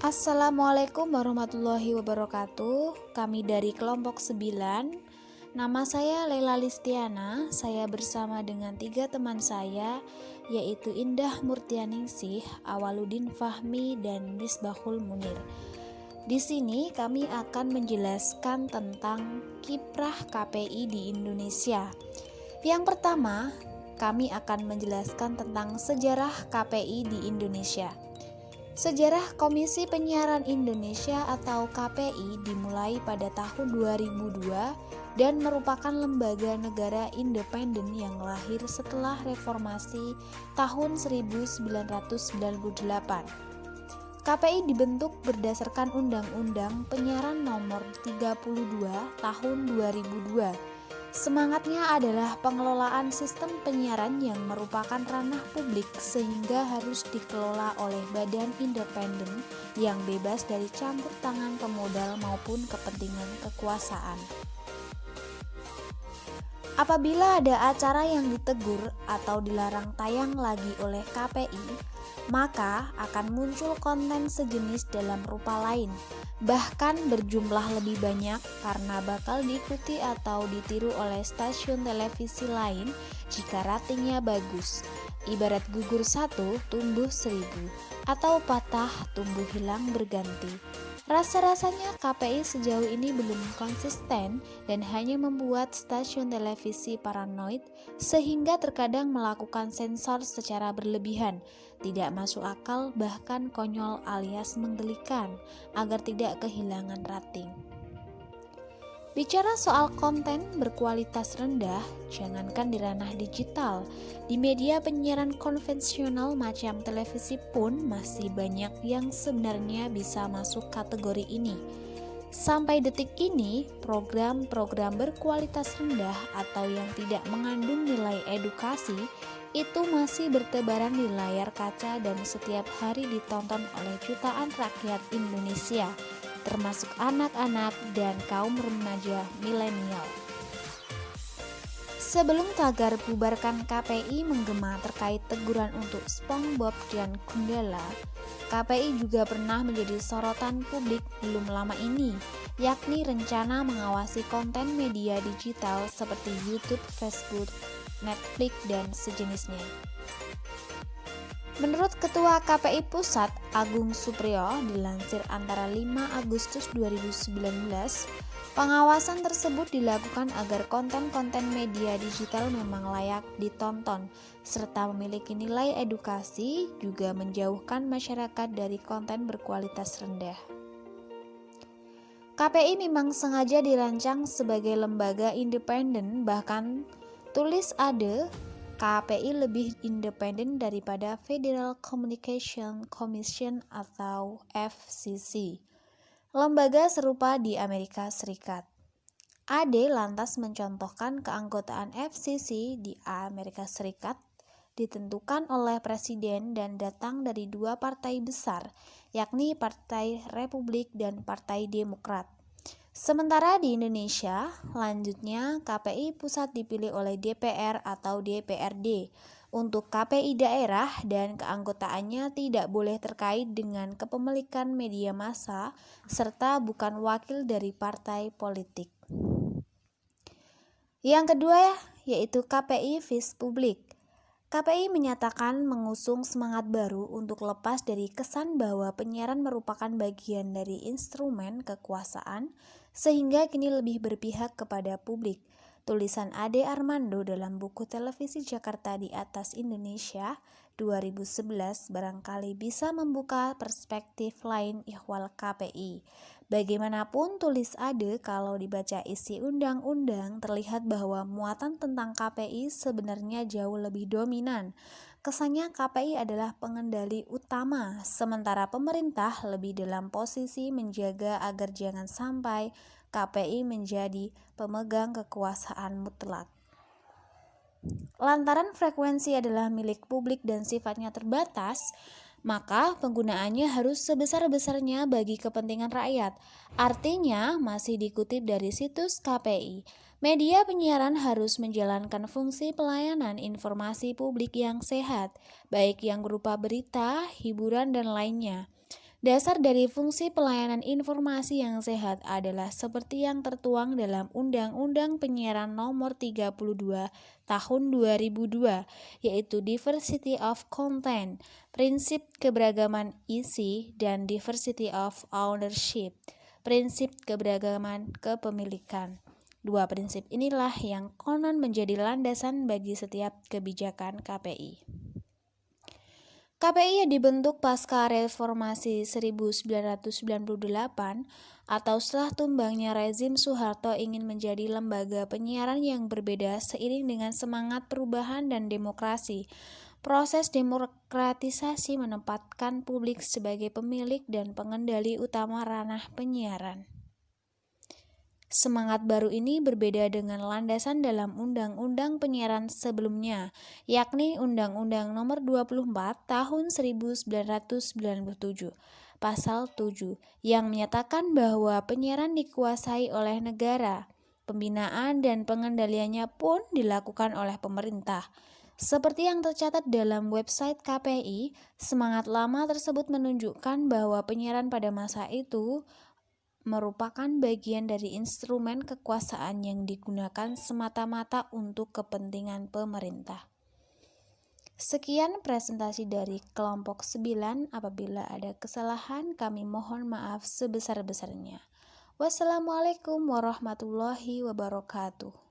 Assalamualaikum warahmatullahi wabarakatuh. Kami dari kelompok 9. Nama saya Lela Listiana. Saya bersama dengan 3 teman saya, yaitu Indah Murtianingsih, Awaludin Fahmi, dan Misbahul Munir. Di sini kami akan menjelaskan tentang kiprah KPI di Indonesia. Yang pertama, kami akan menjelaskan tentang sejarah KPI di Indonesia. Sejarah Komisi Penyiaran Indonesia atau KPI dimulai pada tahun 2002 dan merupakan lembaga negara independen yang lahir setelah reformasi tahun 1998. KPI dibentuk berdasarkan Undang-Undang Penyiaran Nomor 32 Tahun 2002. Semangatnya adalah pengelolaan sistem penyiaran yang merupakan ranah publik sehingga harus dikelola oleh badan independen yang bebas dari campur tangan pemodal maupun kepentingan kekuasaan. Apabila ada acara yang ditegur atau dilarang tayang lagi oleh KPI, maka akan muncul konten sejenis dalam rupa lain, bahkan berjumlah lebih banyak karena bakal diikuti atau ditiru oleh stasiun televisi lain jika ratingnya bagus. Ibarat gugur satu, tumbuh 1000, atau patah, tumbuh hilang berganti. Rasa-rasanya KPI sejauh ini belum konsisten dan hanya membuat stasiun televisi paranoid sehingga terkadang melakukan sensor secara berlebihan, tidak masuk akal bahkan konyol alias menggelikan agar tidak kehilangan rating. Bicara soal konten berkualitas rendah, jangankan di ranah digital, di media penyiaran konvensional macam televisi pun masih banyak yang sebenarnya bisa masuk kategori ini. Sampai detik ini, program-program berkualitas rendah atau yang tidak mengandung nilai edukasi itu masih bertebaran di layar kaca dan setiap hari ditonton oleh jutaan rakyat Indonesia, termasuk anak-anak dan kaum remaja milenial. Sebelum tagar bubarkan KPI menggema terkait teguran untuk SpongeBob dan Gundala, KPI juga pernah menjadi sorotan publik belum lama ini, yakni rencana mengawasi konten media digital seperti YouTube, Facebook, Netflix, dan sejenisnya. Menurut Ketua KPI Pusat Agung Supriyo dilansir antara 5 Agustus 2019, pengawasan tersebut dilakukan agar konten-konten media digital memang layak ditonton serta memiliki nilai edukasi, juga menjauhkan masyarakat dari konten berkualitas rendah. KPI memang sengaja dirancang sebagai lembaga independen, bahkan tulis ada KPI lebih independen daripada Federal Communication Commission atau FCC, lembaga serupa di Amerika Serikat. AD lantas mencontohkan keanggotaan FCC di Amerika Serikat ditentukan oleh presiden dan datang dari 2 partai besar, yakni Partai Republik dan Partai Demokrat. Sementara di Indonesia, lanjutnya KPI pusat dipilih oleh DPR atau DPRD. Untuk KPI daerah dan keanggotaannya tidak boleh terkait dengan kepemilikan media massa serta bukan wakil dari partai politik. Yang kedua yaitu KPI Vis Publik. KPI menyatakan mengusung semangat baru untuk lepas dari kesan bahwa penyiaran merupakan bagian dari instrumen kekuasaan sehingga kini lebih berpihak kepada publik. Tulisan Ade Armando dalam buku Televisi Jakarta di Atas Indonesia 2011 barangkali bisa membuka perspektif lain ihwal KPI. Bagaimanapun tulis Ade, kalau dibaca isi undang-undang terlihat bahwa muatan tentang KPI sebenarnya jauh lebih dominan. Kesannya KPI adalah pengendali utama, sementara pemerintah lebih dalam posisi menjaga agar jangan sampai KPI menjadi pemegang kekuasaan mutlak. Lantaran frekuensi adalah milik publik dan sifatnya terbatas, maka penggunaannya harus sebesar-besarnya bagi kepentingan rakyat. Artinya, masih dikutip dari situs KPI, media penyiaran harus menjalankan fungsi pelayanan informasi publik yang sehat, baik yang berupa berita, hiburan, dan lainnya. Dasar dari fungsi pelayanan informasi yang sehat adalah seperti yang tertuang dalam Undang-Undang Penyiaran Nomor 32 Tahun 2002, yaitu diversity of content, prinsip keberagaman isi, dan diversity of ownership, prinsip keberagaman kepemilikan. Dua prinsip inilah yang konon menjadi landasan bagi setiap kebijakan KPI. KPI yang dibentuk pasca reformasi 1998 atau setelah tumbangnya rezim Soeharto ingin menjadi lembaga penyiaran yang berbeda seiring dengan semangat perubahan dan demokrasi. Proses demokratisasi menempatkan publik sebagai pemilik dan pengendali utama ranah penyiaran. Semangat baru ini berbeda dengan landasan dalam Undang-Undang Penyiaran sebelumnya, yakni Undang-Undang Nomor 24 Tahun 1997, Pasal 7, yang menyatakan bahwa penyiaran dikuasai oleh negara. Pembinaan dan pengendaliannya pun dilakukan oleh pemerintah. Seperti yang tercatat dalam website KPI, semangat lama tersebut menunjukkan bahwa penyiaran pada masa itu merupakan bagian dari instrumen kekuasaan yang digunakan semata-mata untuk kepentingan pemerintah. Sekian presentasi dari kelompok 9. Apabila ada kesalahan, kami mohon maaf sebesar-besarnya. Wassalamualaikum warahmatullahi wabarakatuh.